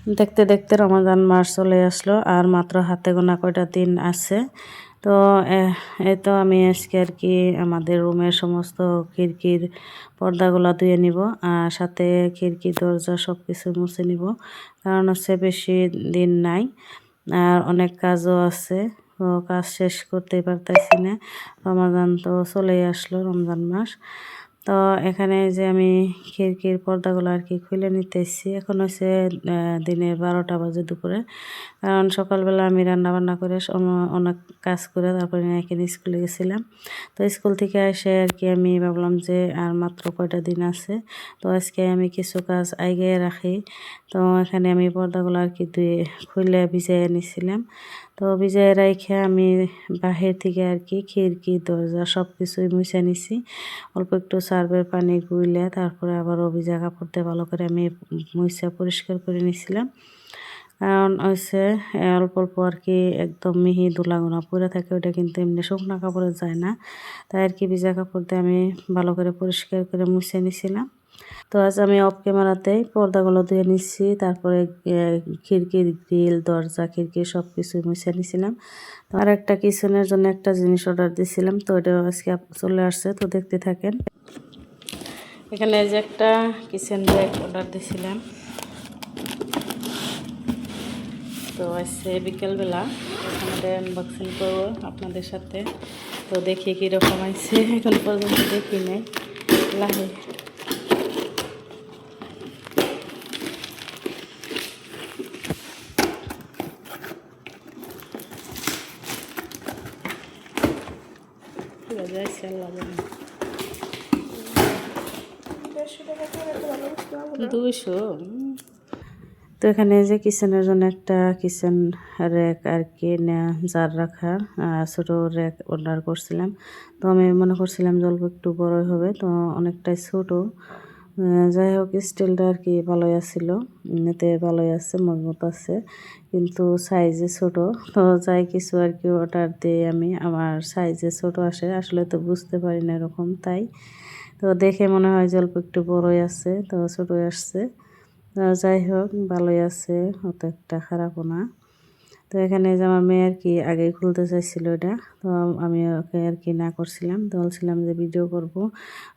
দেখতে দেখতে রমজান মাস চলে আসলো আর মাত্র হাতে গোনা কয়টা দিন আছে। তো এই তো আমি আজকে আর কি আমাদের রুমের সমস্ত খিড়কির পর্দাগুলো ধুয়ে নিব আর সাথে খিড়কি দরজা সব কিছু মুছে নিব, কারণ হচ্ছে বেশি দিন নাই আর অনেক কাজও আছে। তো কাজ শেষ করতেই পারতেছি না, রমজান তো চলেই আসলো, রমজান মাস। তো এখানে যে আমি খিড়কির পর্দাগুলো আর কি খুলে নিতেছি। এখন হচ্ছে দিনের 12টা বাজে দুপুরে, কারণ সকালবেলা আমি রান্না বান্না করে অনেক কাজ করে তারপরে এখানে স্কুলে গেছিলাম। তো স্কুল থেকে এসে আর কি আমি ভাবলাম যে আর মাত্র কয়টা দিন আছে, তো আজকে আমি কিছু কাজ এগিয়ে রাখি। তো এখানে আমি পর্দাগুলো আর কি ধুয়ে খুলে ভিজাইয়ে নিছিলাম। তো ভিজাই রেখে আমি বাহির থেকে আর কি খিড়কি দরজা সব কিছুই মুছে নিছি। অল্প একটু সার্ফের পানি গুইলে তারপরে আবারও ভিজা কাপড় দিয়ে ভালো করে আমি মুছে পরিষ্কার করে নিছিলাম। কারণ হচ্ছে অল্প অল্প আর কি একদম মিহি ধুলাগুনা পরে থাকে, ওটা কিন্তু এমনি শুকনো কাপড়ে যায় না। তাই আর কি ভিজা কাপড় দিয়ে আমি ভালো করে পরিষ্কার করে মুছে নিছিলাম। তো আজ আমি অফ ক্যামেরাতেই পর্দাগুলো ধুয়ে নিচ্ছি, তারপরে খিড়কির গ্রিল দরজা খিড়কি সব কিছুই মুছে নিছিলাম। তো আর একটা কিচেনের জন্য একটা জিনিস অর্ডার দিয়েছিলাম, তো ওটা আজকে চলে আসছে, তো দেখতে থাকেন। এখানে যে একটা কিচেন ব্যাগ অর্ডার দিয়েছিলাম, তো আজকে বিকেলবেলা এখানে আনবক্সিং করবো আপনাদের সাথে। তো দেখি কীরকম আছে, এখন পর্যন্ত দেখি নাই লাগে। দুইশো। তো এখানে যে কিচেনের জন্য একটা কিচেন র্যাক আর কি জার রাখার ছোটো র্যাক অর্ডার করছিলাম। তো আমি মনে করছিলাম যে অল্প একটু বড়ই হবে, তো অনেকটাই ছোটো। যাই হোক স্টিলটা আর কি ভালোই আসছিল, এতে ভালোই আছে, মজবুত আছে, কিন্তু সাইজে ছোট। তো যাই কিছু আর কি অর্ডার দিয়ে আমি আমার সাইজে ছোট আসে, আসলে তো বুঝতে পারি না এরকম, তাই তো দেখে মনে হয় যে অল্প একটু বড়ই আছে, তো ছোটই আসছে। যাই হোক ভালোই আছে, অত একটা খারাপও না। তো এখানে যে আমার মেয়ে আর কি আগেই খুলতে চাইছিল এটা, তো আমি ওকে আর কি না করছিলাম, তো বলছিলাম যে ভিডিও করব,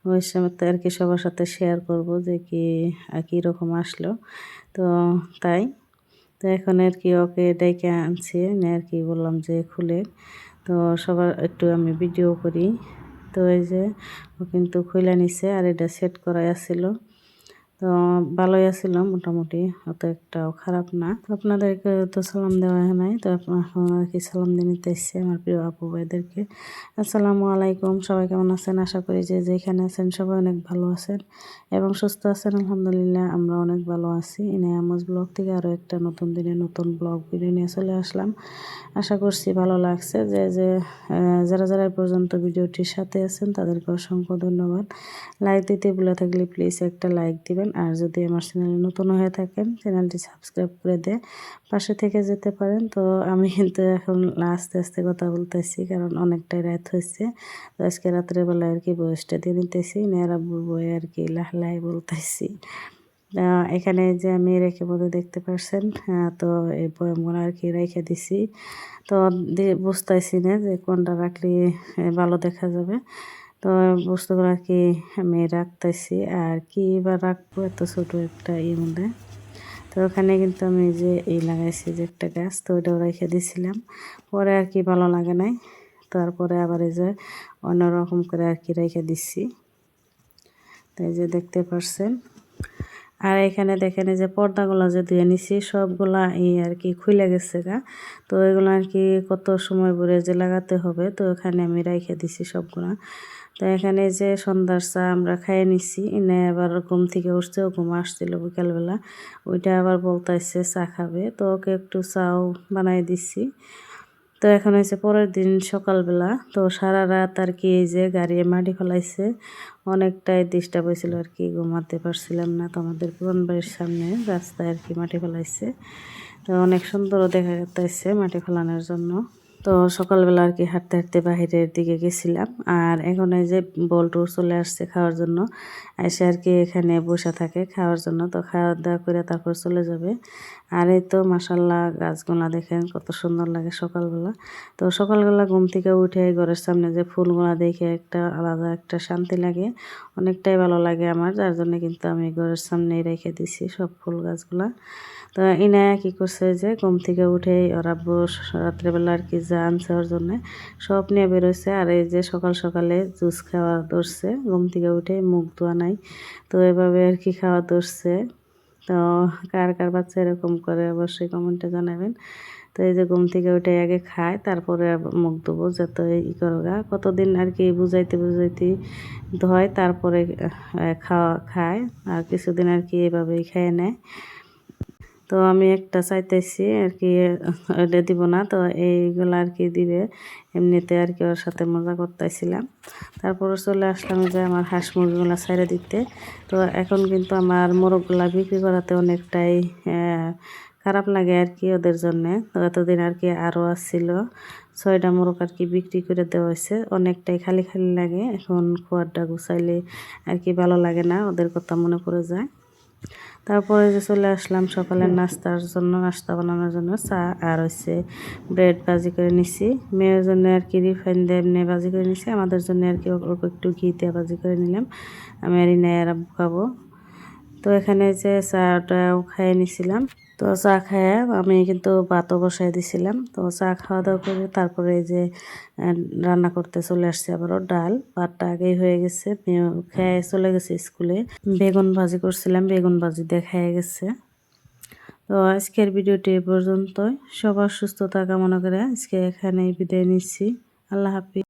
ওই সময় আর কি সবার সাথে শেয়ার করব যে কীরকম আসলো। তো তাই তো এখন আর কি ওকে ডেকে আনছি, আর কি বললাম যে খুলে তো সবার একটু আমি ভিডিও করি। তো এই যে ও কিন্তু খুলে নিছে আর এটা সেট করাই আসছিল। তো ভালোই আছিল মোটামুটি, অত একটাও খারাপ না। তো আপনাদেরকে তো সালাম দেওয়া হয় নাই, তো এখন আর কি সালাম দিয়ে নিতে এসছি আমার প্রিয় আপু ভাইদেরকে। আসসালামু আলাইকুম, সবাই কেমন আছেন? আশা করি যে যেখানে আছেন সবাই অনেক ভালো আছেন এবং সুস্থ আছেন। আলহামদুলিল্লাহ আমরা অনেক ভালো আছি। ইনায়ামজ ব্লগ থেকে আরও একটা নতুন দিনে নতুন ব্লগ ভিডিও নিয়ে চলে আসলাম। আশা করছি ভালো লাগছে। যারা যারা পর্যন্ত ভিডিওটির সাথে আছেন তাদেরকে অসংখ্য ধন্যবাদ। লাইক দিতে ভুলে থাকলে প্লিজ একটা লাইক দিবেন, আর যদি আমার চ্যানেলে নতুন হয়ে থাকেন চ্যানেলটি সাবস্ক্রাইব করে দিয়ে পাশে থেকে যেতে পারেন। তো আমি কিন্তু এখন আস্তে আস্তে কথা বলতেছি, কারণ অনেকটাই রাত হয়েছে। তো আজকে রাত্রের বেলা আর কি বয়সটা দিয়ে নিতেছি, নেয়ারা বই আর কি লাহলাই বলতেছি। এখানে যে আমি রেখে বোধ দেখতে পারছেন, তো এই বয়ামগুলো আর কি রেখে দিছি। তো বুঝতেছি না যে কোনটা রাখলে ভালো দেখা যাবে। তো বস্তুগুলো আর কি আমি রাখতেছি, আর কি বা রাখবো এত ছোটো একটা মধ্যে। তো ওখানে কিন্তু আমি যে এই লাগাইছি যে একটা গাছ, তো ওইটাও রেখে দিছিলাম, পরে আর কি ভালো লাগে নাই, তারপরে আবার এই যে অন্যরকম করে আর কি রেখে দিচ্ছি। তো এই যে দেখতে পারছেন। আর এখানে দেখেন এই যে পর্দাগুলো যে ধুয়ে নিছি সবগুলা এই আর কি খুলে গেছে গা। তো এগুলো আর কি কত সময় ভরে যে লাগাতে হবে, তো এখানে আমি রেখে দিছি সবগুলা। তো এখানে যে সন্ধ্যার চা আমরা খাইয়ে নিছি, এনে আবার ঘুম থেকে উঠছে, ও ঘুম আসছিল বিকালবেলা, ওইটা আবার বলতেছে চা খাবে, তো ওকে একটু চাও বানাই দিছি। তো এখন হয়েছে পরের দিন সকালবেলা, তো সারা রাত আর কি এই যে গাড়ি মাটি ফেলাইছে, অনেকটাই ডিস্টার্ব হয়েছিল আর কি, ঘুমাতে পারছিলাম না। তো আমাদের পুরান বাড়ির সামনে রাস্তায় আর কি মাটি ফেলাইছে, তো অনেক সুন্দরও দেখা যাচ্ছে মাটি ফেলানোর জন্য। তো সকালবেলা আর কি হাঁটতে হাঁটতে বাহিরের দিকে গেছিলাম। আর এখন এই যে বল্টুর চলে আসছে খাওয়ার জন্য, এসে আর কি এখানে বসে থাকে খাওয়ার জন্য। তো খাওয়া দাওয়া করে তারপর চলে যাবে। আর এই তো মাশাল্লাহ গাছগুলা দেখেন কত সুন্দর লাগে সকালবেলা। তো সকালবেলা ঘুম থেকে উঠে ঘরের সামনে যে ফুলগুলা দেখে একটা আলাদা একটা শান্তি লাগে, অনেকটাই ভালো লাগে আমার। যার জন্য কিন্তু আমি ঘরের সামনেই রেখে দিছি সব ফুল গাছগুলা। তো ইনায়া কি করছে যে ঘুম থেকে উঠে ওর আব্বু রাত্রেবেলা আর কি যা আনছে ওর জন্য সব নিয়ে বেরোচ্ছে। আর এই যে সকাল সকালে জুস খাওয়া ধরছে, ঘুম থেকে উঠে মুখ ধোয়া নাই। তো এভাবে আর কি খাওয়া ধরছে। তো কার কার বাচ্চা এরকম করে অবশ্যই কমেন্টে জানাবেন। তো এই যে ঘুম থেকে উঠে আগে খায়, তারপরে মুখ ধোবো যত করোগা কতদিন আর কি বুঝাইতে বুঝাইতে ধয়, তারপরে খায়। আর কিছুদিন আর কি এভাবেই খেয়ে নেয়। তো আমি একটা চাইতেছি আর কি এটা দিব না, তো এইগুলো আর কি দিবে এমনিতে আর কি ওর সাথে মজা করতেছিলাম। তারপরে চলে আসলাম যে আমার হাঁস মুরগিগুলো ছেড়ে দিতে। তো এখন কিন্তু আমার মোরগগুলা বিক্রি করাতে অনেকটাই খারাপ লাগে আর কি ওদের জন্যে। তো এতদিন আর কি আরও আসছিল 6টা মোরগ আর কি বিক্রি করে দেওয়া হয়েছে, অনেকটাই খালি খালি লাগে। এখন খোয়ারটা গুছাইলে আর কি ভালো লাগে না, ওদের কথা মনে পড়ে যায়। তারপরে যে চলে আসলাম সকালের নাস্তার জন্য, নাস্তা বানানোর জন্য চা আর হচ্ছে ব্রেড ভাজি করে নিছি। মেয়ের জন্য আর কি রিফাইন দিয়ে এমনি ভাজি করে নিছি, আমাদের জন্য আর কি অল্প একটু ঘি দিয়ে ভাজি করে নিলাম। আমি আর ইনাই আর আব্বু খাবো। তো এখানে যে চাটাও খাইয়ে নিছিলাম। তো চা খাইয়ে আমি কিন্তু ভাতও বসাই দিছিলাম। তো চা খাওয়া দাওয়া করে তারপরে এই যে রান্না করতে চলে আসছে আবারও ডাল। ভাতটা আগেই হয়ে গেছে, মেয়েও খেয়ে চলে গেছে স্কুলে। বেগুন ভাজি করছিলাম, বেগুন ভাজি দিয়ে খেয়ে গেছে। তো আজকের ভিডিওটি এ পর্যন্তই। সবার সুস্থতা কামনা করে আজকে এখানেই বিদায় নিচ্ছি। আল্লাহ হাফিজ।